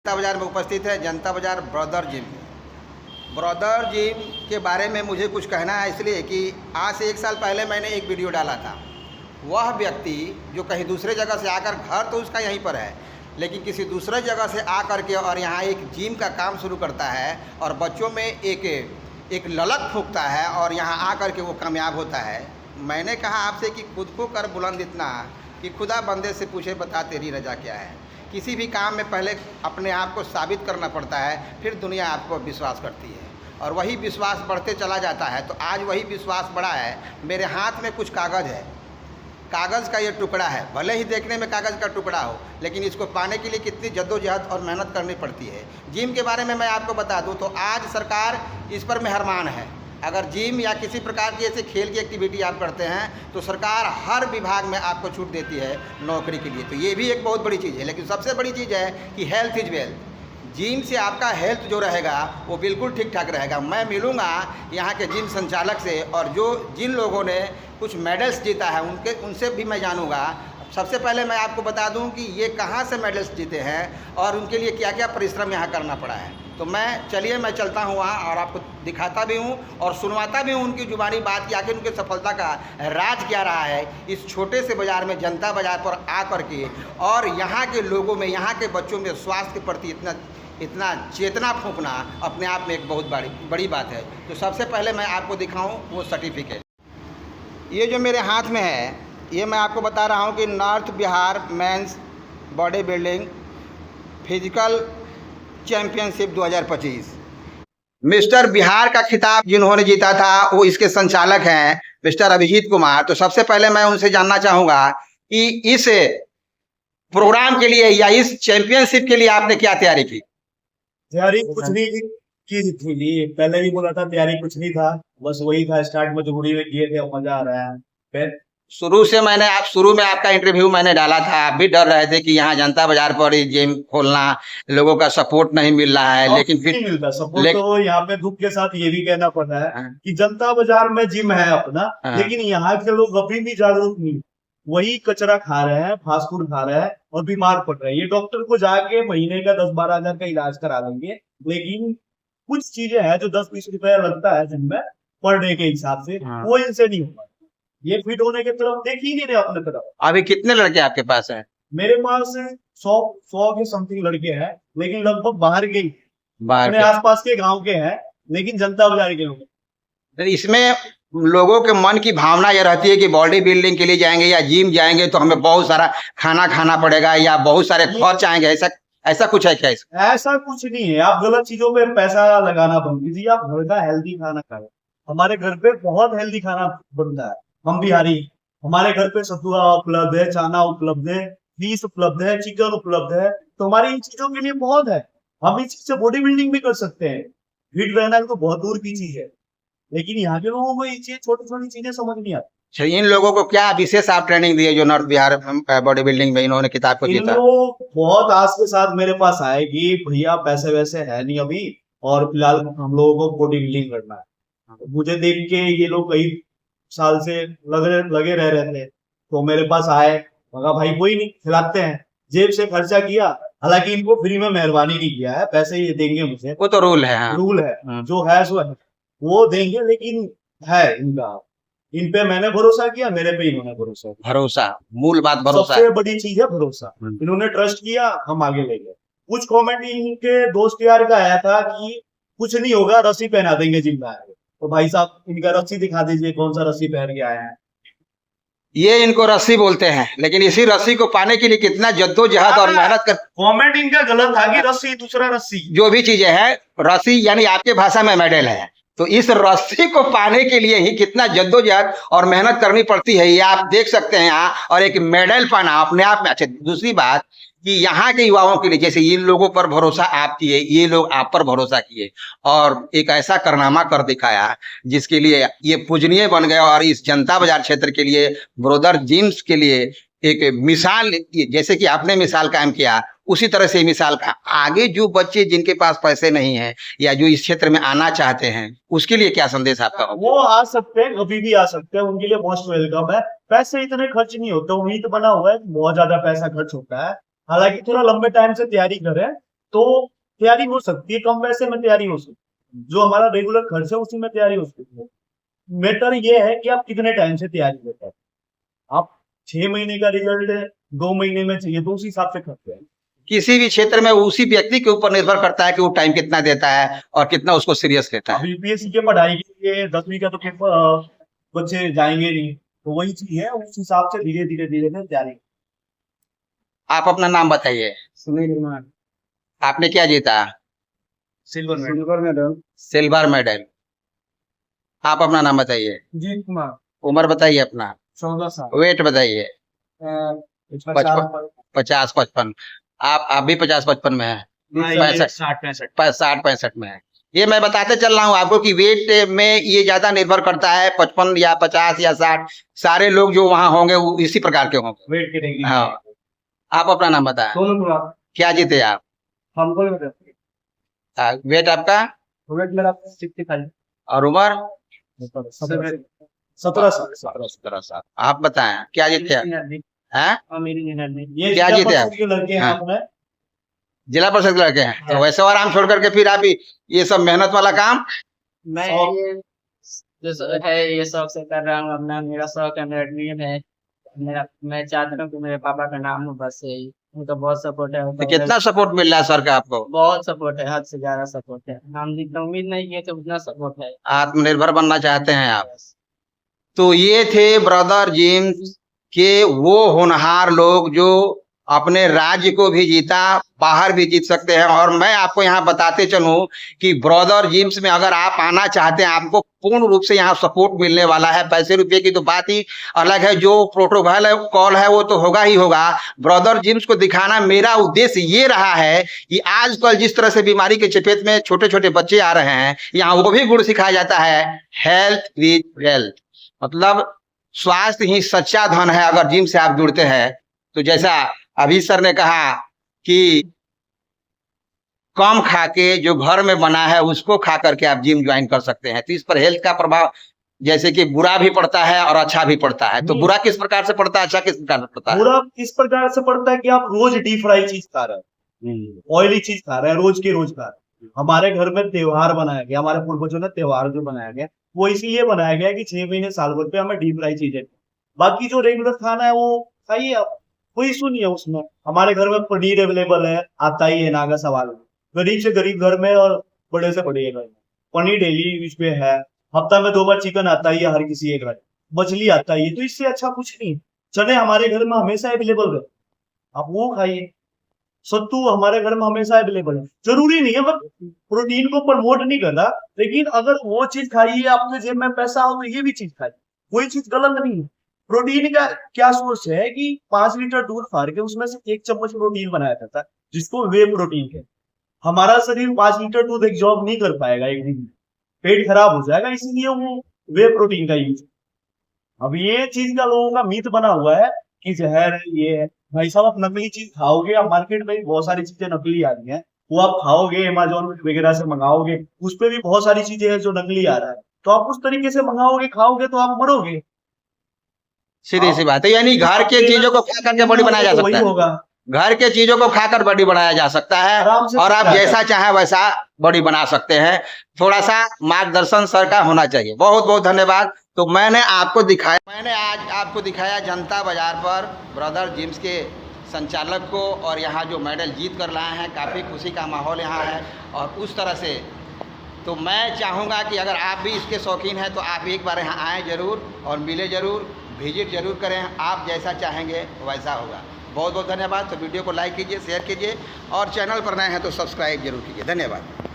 जनता बाज़ार में उपस्थित है जनता बाज़ार ब्रदर जिम। ब्रदर जिम के बारे में मुझे कुछ कहना है, इसलिए कि आज से 1 साल पहले मैंने एक वीडियो डाला था। वह व्यक्ति जो कहीं दूसरे जगह से आकर, घर तो उसका यहीं पर है, लेकिन किसी दूसरे जगह से आकर के और यहाँ एक जिम का काम शुरू करता है और बच्चों में एक ललक फूंकता है और यहाँ आकर के वो कामयाब होता है। मैंने कहा आपसे कि खुद को कर बुलंद इतना कि खुदा बंदे से पूछे बता तेरी रजा क्या है। किसी भी काम में पहले अपने आप को साबित करना पड़ता है, फिर दुनिया आपको विश्वास करती है और वही विश्वास बढ़ते चला जाता है। तो आज वही विश्वास बढ़ा है। मेरे हाथ में कुछ कागज़ है, कागज़ का ये टुकड़ा है, भले ही देखने में कागज़ का टुकड़ा हो, लेकिन इसको पाने के लिए कितनी जद्दोजहद और मेहनत करनी पड़ती है। जिम के बारे में मैं आपको बता दूं तो आज सरकार इस पर मेहरबान है। अगर जिम या किसी प्रकार की ऐसे खेल की एक्टिविटी आप करते हैं तो सरकार हर विभाग में आपको छूट देती है नौकरी के लिए। तो ये भी एक बहुत बड़ी चीज़ है, लेकिन सबसे बड़ी चीज़ है कि हेल्थ इज़ वेल्थ। जिम से आपका हेल्थ जो रहेगा वो बिल्कुल ठीक ठाक रहेगा। मैं मिलूँगा यहाँ के जिम संचालक से और जिन लोगों ने कुछ मेडल्स जीता है उनसे भी मैं जानूँगा। सबसे पहले मैं आपको बता दूं कि ये कहाँ से मेडल्स जीते हैं और उनके लिए क्या क्या परिश्रम यहाँ करना पड़ा है। तो चलिए मैं चलता हूँ वहाँ और आपको दिखाता भी हूँ और सुनवाता भी हूँ उनकी जुबानी बात कि आखिर उनकी सफलता का राज क्या रहा है इस छोटे से बाज़ार में, जनता बाज़ार पर आकर के, और यहाँ के लोगों में, यहाँ के बच्चों में स्वास्थ्य के प्रति इतना चेतना फूंकना अपने आप में एक बहुत बड़ी बात है। तो सबसे पहले मैं आपको दिखाऊँ वो सर्टिफिकेट। ये जो मेरे हाथ में है, ये मैं आपको बता रहा हूँ कि north Bihar men's body building physical championship 2025 mister Bihar का खिताब जिन्होंने जीता था वो इसके संचालक हैं मिस्टर अभिजीत कुमार। तो सबसे पहले मैं उनसे जानना चाहूँगा कि इस प्रोग्राम के लिए या इस चैंपियनशिप के लिए आपने क्या तैयारी की? तैयारी कुछ नहीं की थी, पहले भी बोला था तैयारी कुछ नहीं था, बस वही था स्टार्ट में जो गुड़ी में किए थे, मजा आ रहा है। फिर शुरू में आपका इंटरव्यू मैंने डाला था, आप भी डर रहे थे कि यहाँ जनता बाजार पर ही जिम खोलना, लोगों का सपोर्ट नहीं मिल रहा है, लेकिन फिर नहीं मिलता सपोर्ट। तो यहाँ पे दुख के साथ ये भी कहना पड़ रहा है कि जनता बाजार में जिम है अपना, लेकिन यहाँ के लोग अभी भी जागरूक नहीं, वही कचरा खा रहे हैं, फास्ट फूड खा रहे हैं और बीमार पड़ रहे हैं। ये डॉक्टर को जाके महीने का 10-12 हजार का इलाज करा लेंगे, लेकिन कुछ चीजें हैं जो 10-20 रुपया लगता है जिम में पर डे के हिसाब से, वो इनसे नहीं होगा। ये फिट होने की तरफ देख ही नहीं रहे अपने तरफ। अभी कितने लड़के आपके पास हैं? मेरे पास 100 के समथिंग लड़के हैं, लेकिन लगभग बाहर के, अपने आसपास के गांव के हैं, लेकिन जनता बाजार के लोग। इसमें लोगों के मन की भावना यह रहती है कि बॉडी बिल्डिंग के लिए जाएंगे या जिम जाएंगे तो हमें बहुत सारा खाना खाना पड़ेगा या बहुत सारे खर्च आएंगे, ऐसा कुछ है क्या? ऐसा कुछ नहीं है। आप गलत चीजों पे पैसा लगाना बंद कीजिए, आप घर का हेल्दी खाना खाएं। हमारे घर पे बहुत हेल्दी खाना बनता है, हम बिहारी, हमारे घर पे सतुआ उपलब्ध है, चाना उपलब्ध है, फिश उपलब्ध है, चिकन उपलब्ध है। तो हमारी इन चीजों के लिए बहुत है, हम इस चीज से बॉडी बिल्डिंग भी कर सकते हैं। फिट रहना तो बहुत दूर की चीज है, लेकिन यहाँ के लोगों को ये चीज छोटी छोटी चीजें समझ नहीं आती। इन लोगों को क्या विशेष आप ट्रेनिंग दिए जो नॉर्थ बिहार बॉडी बिल्डिंग में इन्होंने किताब को जीता? बहुत आस के साथ मेरे पास आए कि भैया पैसे वैसे है नहीं अभी, और फिलहाल हम लोगों को बॉडी बिल्डिंग करना है। मुझे देख के ये लोग कई साल से लगे रह रहे थे, तो मेरे पास आए, मगर भाई कोई नहीं, खिलाते हैं। जेब से खर्चा किया, हालांकि इनको फ्री में मेहरबानी नहीं किया है, पैसे ये देंगे मुझे, वो तो रूल है। हाँ। रूल है, जो है सो है, वो देंगे, लेकिन है इनका, इन पे मैंने भरोसा किया, मेरे पे इन्होंने भरोसा मूल बात भरोसा, सबसे बड़ी चीज है भरोसा। इन्होंने ट्रस्ट किया, हम आगे ले गए। कुछ कमेंट इनके दोस्त यार का आया था कि कुछ नहीं होगा, रस्सी पहना देंगे जिम में आए। तो भाई साहब इनका रस्सी दिखा दीजिए, कौन सा रस्सी पहन के आया है। ये इनको रस्सी बोलते हैं, लेकिन इसी रस्सी को पाने के लिए कितना जद्दोजहद और मेहनत कर। कमेंट इनका गलत था कि रस्सी दूसरा रस्सी, जो भी चीजें हैं, रस्सी यानी आपके भाषा में मेडल है। तो इस रस्सी को पाने के लिए ही कितना जद्दोजहद और मेहनत करनी पड़ती है, ये आप देख सकते हैं यहाँ। और एक मेडल पाना अपने आप में अच्छा। दूसरी बात कि यहाँ के युवाओं के लिए, जैसे इन लोगों पर भरोसा आप किए, ये लोग आप पर भरोसा किए और एक ऐसा कारनामा कर दिखाया जिसके लिए ये पूजनीय बन गए। और इस जनता बाजार क्षेत्र के लिए, ब्रदर जिम्स के लिए एक मिसाल, जैसे कि आपने मिसाल कायम किया, उसी तरह से मिसाल का आगे जो बच्चे जिनके पास पैसे नहीं हैं या जो इस क्षेत्र में आना चाहते हैं, उसके लिए क्या संदेश आपका होगा? वो आ सकते हैं, कभी भी आ सकते हैं, उनके लिए मोस्ट वेलकम है। पैसे इतने खर्च नहीं होते, उम्मीद बना हुआ है बहुत ज्यादा पैसा खर्च होता है। हालांकि थोड़ा लंबे टाइम से तैयारी करें तो तैयारी हो सकती है, कम पैसे में तैयारी हो सकती है, जो हमारा रेगुलर खर्च है उसी में तैयारी हो सकती है। मैटर ये है कि आप कितने टाइम से तैयारी करते हैं। आप 6 महीने का रिजल्ट 2 महीने में चाहिए तो उस हिसाब से करते हैं। किसी भी क्षेत्र में उसी व्यक्ति के ऊपर निर्भर करता है कि वो टाइम कितना देता है और कितना उसको सीरियस लेता है। अब यूपीएससी के पढ़ाई के लिए 10वीं का तो पेपर बच्चे जाएंगे नहीं, तो वही चीज है, उस हिसाब से धीरे धीरे धीरे धीरे तैयारी। आप अपना नाम बताइए। सुनील कुमार। आपने क्या जीता? Silver medal. Silver medal. आप अपना नाम बताइए। जीत कुमार। उम्र बताइए अपना। 14 साल। वेट बताइए। 50-55। आप भी 50-55 में है? 60-65 में है। ये मैं बताते चल रहा हूँ आपको कि वेट में ये ज्यादा निर्भर करता है, 55 या 50 या 60, सारे लोग जो वहाँ होंगे वो इसी प्रकार के होंगे। वेट के नहीं। हाँ, आप अपना नाम बताएं। सोनू कुमार। क्या जीते आप? हमको वेट आपका वेट मेरा 65। और उम्र? 17 साल। आप बताएं क्या जीते आप? हैं? ये क्या जीते आप? के लड़के हैं हाँ। अपने, जिला परिषद के लड़के हैं, तो वैसे आराम छोड़ करके फिर आप ये सब मेहनत वाला काम? मैं ये जो है ये शौक से कर रहा हूँ अपना। मेरा शौक है, मेरा ड्रीम है। मैं चाहता हूँ कि मेरे पापा का नाम हो, बस यही। उनका बहुत सपोर्ट है। तो कितना सपोर्ट मिल रहा है सर का आपको? बहुत सपोर्ट है, हद से ज्यादा सपोर्ट है। हम जितना उम्मीद नहीं किए थे उतना सपोर्ट है। आत्मनिर्भर बनना चाहते हैं आप? तो ये थे ब्रदर जेम्स के वो होनहार लोग जो अपने राज्य को भी जीता, बाहर भी जीत सकते हैं। और मैं आपको यहाँ बताते चलूं कि ब्रदर जेम्स में अगर आप आना चाहते हैं, आपको पूर्ण रूप से यहाँ सपोर्ट मिलने वाला है। पैसे रुपए की तो बात ही अलग है, जो प्रोटोकॉल है कॉल है वो तो होगा ही होगा। ब्रदर जेम्स को दिखाना मेरा उद्देश्य ये रहा है कि आजकल जिस तरह से बीमारी के चपेट में छोटे छोटे बच्चे आ रहे हैं, यहाँ वो भी गुण सिखाया जाता है, हेल्थ विद वेल्थ, मतलब स्वास्थ्य ही सच्चा धन है। अगर जिम से आप जुड़ते हैं तो जैसा अभी सर ने कहा कि कम खा के जो घर में बना है उसको खा करके आप जिम ज्वाइन कर सकते हैं। तो इस पर हेल्थ का प्रभाव जैसे कि बुरा भी पड़ता है और अच्छा भी पड़ता है। तो बुरा किस प्रकार से पड़ता है, अच्छा किस प्रकार से पड़ता है? बुरा इस प्रकार से पड़ता है कि आप रोज डीप फ्राई चीज खा रहे हैं, ऑयली चीज खा रहे हैं, रोज के रोज खा रहे हैं। हमारे घर में त्योहार बनाया गया, हमारे पूर्वजों ने त्योहार जो बनाया गया वो इसलिए बनाया गया कि 6 महीने साल भर पे हमें डीप फ्राई चीजें, बाकी जो रेगुलर खाना है वो खाइए आप, कोई इशू नहीं है उसमें। हमारे घर में पनीर अवेलेबल है, आता ही है ना का सवाल। गरीब से गरीब घर में और बड़े से बड़े घर में पनीर डेली इसमें है। हफ्ता में 2 बार चिकन आता ही है हर किसी के घर, मछली आता ही है, तो इससे अच्छा कुछ नहीं। चने हमारे घर में हमेशा अवेलेबल है, आप वो खाइए। सत्तू हमारे घर में हमेशा अवेलेबल है। जरूरी नहीं है, मैं प्रोटीन को प्रमोट नहीं कर रहा, लेकिन अगर वो चीज खाइए, आपके जेब में पैसा हो तो ये भी चीज खाइए, कोई चीज गलत नहीं है। प्रोटीन का क्या सोर्स है कि 5 लीटर दूध फाड़ के उसमें से 1 चम्मच प्रोटीन बनाया जाता है, जिसको वे प्रोटीन कहते हैं। हमारा शरीर 5 लीटर दूध एब्जॉर्ब नहीं कर पाएगा एक दिन में, पेट खराब हो जाएगा, इसीलिए वो वे प्रोटीन का यूज। अब ये चीज का लोगों का मिथ बना हुआ है कि जहर है, ये है। भाई साहब, आप नकली चीज खाओगे, आप मार्केट में बहुत सारी चीजें नकली आ रही हैं, वो आप खाओगे, अमेजोन वगैरह से मंगाओगे, उस पर भी बहुत सारी चीजें हैं जो नकली आ रहा है, तो आप उस तरीके से मंगाओगे, खाओगे तो आप मरोगे। सीधी सी बात है, यानी घर के चीजों को खा करके बॉडी बनाया जा सकता है। होगा, घर के चीजों को खाकर बॉडी बनाया जा सकता है और आप जैसा चाहे वैसा बॉडी बना सकते हैं। थोड़ा सा मार्गदर्शन सर का होना चाहिए। बहुत बहुत धन्यवाद। तो मैंने आज आपको दिखाया जनता बाजार पर ब्रदर जिम्स के संचालक को, और यहाँ जो मेडल जीत कर लाए हैं, काफ़ी खुशी का माहौल यहाँ है। और उस तरह से तो मैं चाहूँगा कि अगर आप भी इसके शौकीन हैं तो आप एक बार यहाँ आएँ ज़रूर और मिले ज़रूर, विजिट ज़रूर करें। आप जैसा चाहेंगे वैसा होगा। बहुत बहुत धन्यवाद। तो वीडियो को लाइक कीजिए, शेयर कीजिए और चैनल पर नए हैं तो सब्सक्राइब जरूर कीजिए। धन्यवाद।